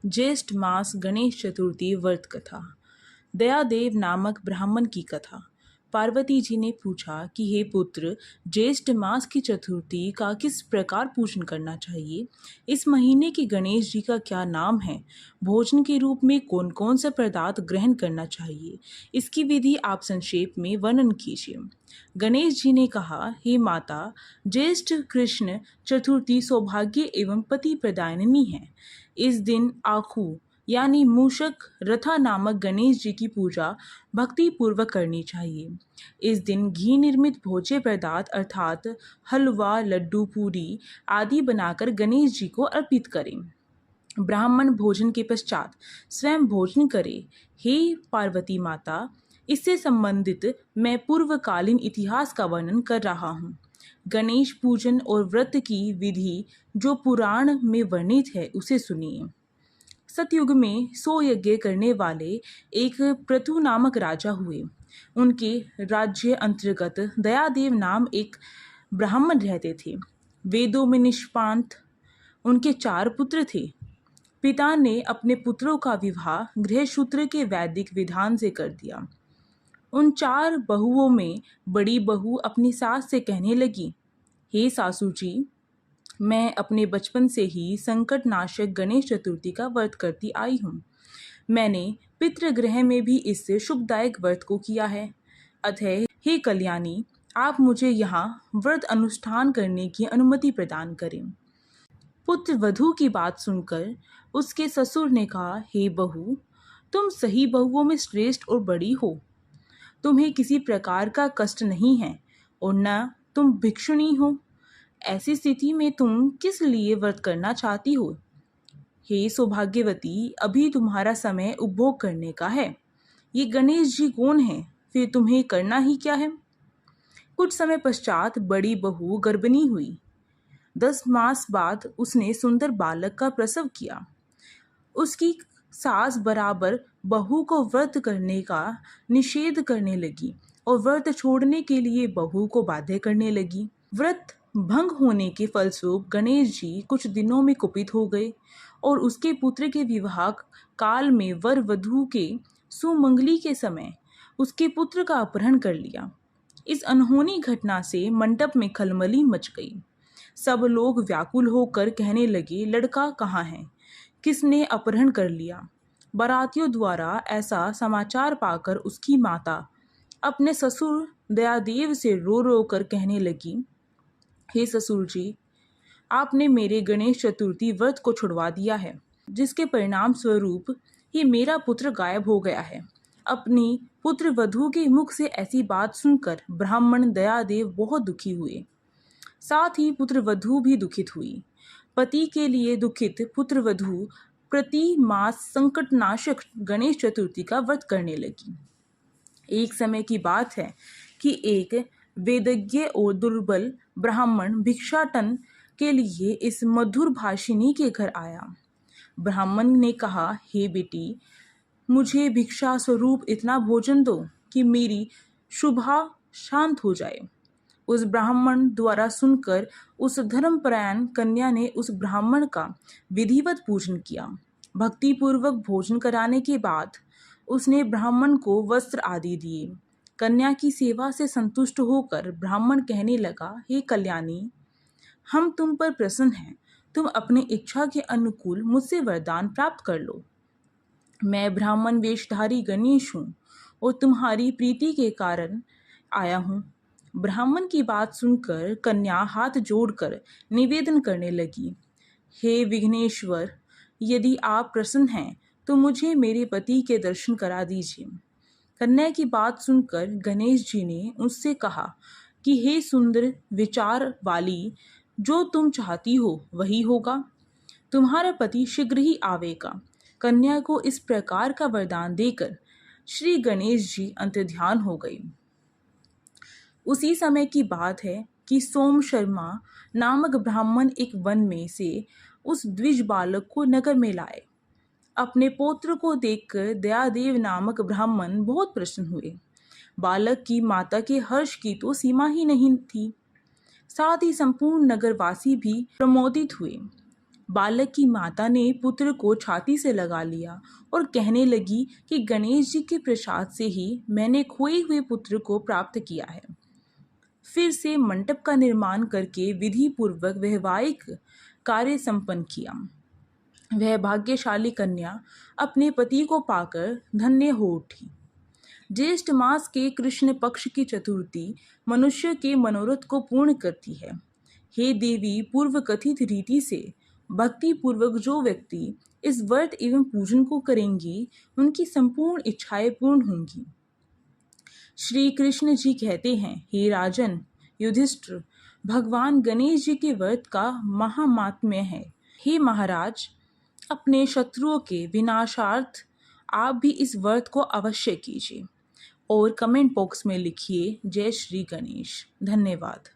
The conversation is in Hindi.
ज्येष्ठ मास गणेश चतुर्थी व्रत कथा। दयादेव नामक ब्राह्मण की कथा। पार्वती जी ने पूछा कि हे पुत्र, ज्येष्ठ मास की चतुर्थी का किस प्रकार पूजन करना चाहिए? इस महीने के गणेश जी का क्या नाम है? भोजन के रूप में कौन कौन सा पदार्थ ग्रहण करना चाहिए? इसकी विधि आप संक्षेप में वर्णन कीजिए। गणेश जी ने कहा, हे माता, ज्येष्ठ कृष्ण चतुर्थी सौभाग्य एवं पति प्रदायिनी है। इस दिन आखू यानी मूषक रथा नामक गणेश जी की पूजा भक्ति पूर्वक करनी चाहिए। इस दिन घी निर्मित भोज्य पदार्थ अर्थात हलवा, लड्डू, पूरी आदि बनाकर गणेश जी को अर्पित करें। ब्राह्मण भोजन के पश्चात स्वयं भोजन करे। हे पार्वती माता, इससे संबंधित मैं पूर्वकालीन इतिहास का वर्णन कर रहा हूँ। गणेश पूजन और व्रत की विधि जो पुराण में वर्णित है उसे सुनिए। सतयुग में 100 यज्ञ करने वाले एक पृथु नामक राजा हुए। उनके राज्य अंतर्गत दयादेव नाम एक ब्राह्मण रहते थे। वेदों में निष्णात उनके 4 पुत्र थे। पिता ने अपने पुत्रों का विवाह गृहसूत्र के वैदिक विधान से कर दिया। उन 4 बहुओं में बड़ी बहू अपनी सास से कहने लगी, हे सासू जी, मैं अपने बचपन से ही संकट नाशक गणेश चतुर्थी का व्रत करती आई हूँ। मैंने पितृगृह में भी इस शुभदायक व्रत को किया है। अतः हे कल्याणी, आप मुझे यहाँ व्रत अनुष्ठान करने की अनुमति प्रदान करें। पुत्र वधू की बात सुनकर उसके ससुर ने कहा, हे बहू, तुम सही बहुओं में श्रेष्ठ और बड़ी हो। तुम्हें किसी प्रकार का कष्ट नहीं है और न तुम भिक्षुणी हो। ऐसी स्थिति में तुम किस लिए व्रत करना चाहती हो? हे सौभाग्यवती, अभी तुम्हारा समय उपभोग करने का है। ये गणेश जी कौन है? फिर तुम्हें करना ही क्या है? कुछ समय पश्चात बड़ी बहू गर्भिणी हुई। 10 मास बाद उसने सुंदर बालक का प्रसव किया। उसकी सास बराबर बहू को व्रत करने का निषेध करने लगी और व्रत छोड़ने के लिए बहू को बाध्य करने लगी। व्रत भंग होने के फलस्वरूप गणेश जी कुछ दिनों में कुपित हो गए और उसके पुत्र के विवाह काल में वर वधू के सुमंगली के समय उसके पुत्र का अपहरण कर लिया। इस अनहोनी घटना से मंडप में खलबली मच गई। सब लोग व्याकुल होकर कहने लगे, लड़का कहाँ है? किसने अपहरण कर लिया? बारातियों द्वारा ऐसा समाचार पाकर उसकी माता अपने ससुर दयादेव से रो रो कर कहने लगी, हे ससुर जी, आपने मेरे गणेश चतुर्थी व्रत को छुड़वा दिया है, जिसके परिणाम स्वरूप ही मेरा पुत्र गायब हो गया है। अपनी पुत्र वधू के मुख से ऐसी बात सुनकर ब्राह्मण दयादेव बहुत दुखी हुए। साथ ही पुत्र वधू भी दुखित हुई। पति के लिए दुखित पुत्र वधू प्रति मास संकटनाशक गणेश चतुर्थी का व्रत करने लगी। एक समय की बात है कि एक वेदज्ञ और दुर्बल ब्राह्मण भिक्षाटन के लिए इस मधुर भाषिनी के घर आया। ब्राह्मण ने कहा, हे बेटी, मुझे भिक्षा स्वरूप इतना भोजन दो कि मेरी शुभा शांत हो जाए। उस ब्राह्मण द्वारा सुनकर उस धर्मपरायण कन्या ने उस ब्राह्मण का विधिवत पूजन किया। भक्तिपूर्वक भोजन कराने के बाद उसने ब्राह्मण को वस्त्र आदि दिए। कन्या की सेवा से संतुष्ट होकर ब्राह्मण कहने लगा, हे कल्याणी, हम तुम पर प्रसन्न हैं। तुम अपनी इच्छा के अनुकूल मुझसे वरदान प्राप्त कर लो। मैं ब्राह्मण वेशधारी गणेश हूँ और तुम्हारी प्रीति के कारण आया हूँ। ब्राह्मण की बात सुनकर कन्या हाथ जोड़कर निवेदन करने लगी, हे विघ्नेश्वर, यदि आप प्रसन्न हैं तो मुझे मेरे पति के दर्शन करा दीजिए। कन्या की बात सुनकर गणेश जी ने उससे कहा कि हे सुंदर विचार वाली, जो तुम चाहती हो वही होगा। तुम्हारा पति शीघ्र ही आवेगा। कन्या को इस प्रकार का वरदान देकर श्री गणेश जी अंतर्ध्यान हो गए। उसी समय की बात है कि सोम शर्मा नामक ब्राह्मण एक वन में से उस द्विज बालक को नगर में लाए। अपने पौत्र को देखकर दयादेव नामक ब्राह्मण बहुत प्रसन्न हुए। बालक की माता के हर्ष की तो सीमा ही नहीं थी। साथ ही संपूर्ण नगरवासी भी प्रमोदित हुए। बालक की माता ने पुत्र को छाती से लगा लिया और कहने लगी कि गणेश जी के प्रसाद से ही मैंने खोए हुए पुत्र को प्राप्त किया है। फिर से मंडप का निर्माण करके विधि पूर्वक वैवाहिक कार्य संपन्न किया। वह भाग्यशाली कन्या अपने पति को पाकर धन्य हो उठी। ज्येष्ठ मास के कृष्ण पक्ष की चतुर्थी मनुष्य के मनोरथ को पूर्ण करती है। हे देवी, पूर्व कथित रीति से भक्ति पूर्वक जो व्यक्ति इस व्रत एवं पूजन को करेंगी, उनकी संपूर्ण इच्छाएं पूर्ण होंगी। श्री कृष्ण जी कहते हैं, हे राजन युधिष्ठिर, भगवान गणेश जी के व्रत का महामात्म्य है। हे महाराज, अपने शत्रुओं के विनाशार्थ आप भी इस व्रत को अवश्य कीजिए और कमेंट बॉक्स में लिखिए जय श्री गणेश। धन्यवाद।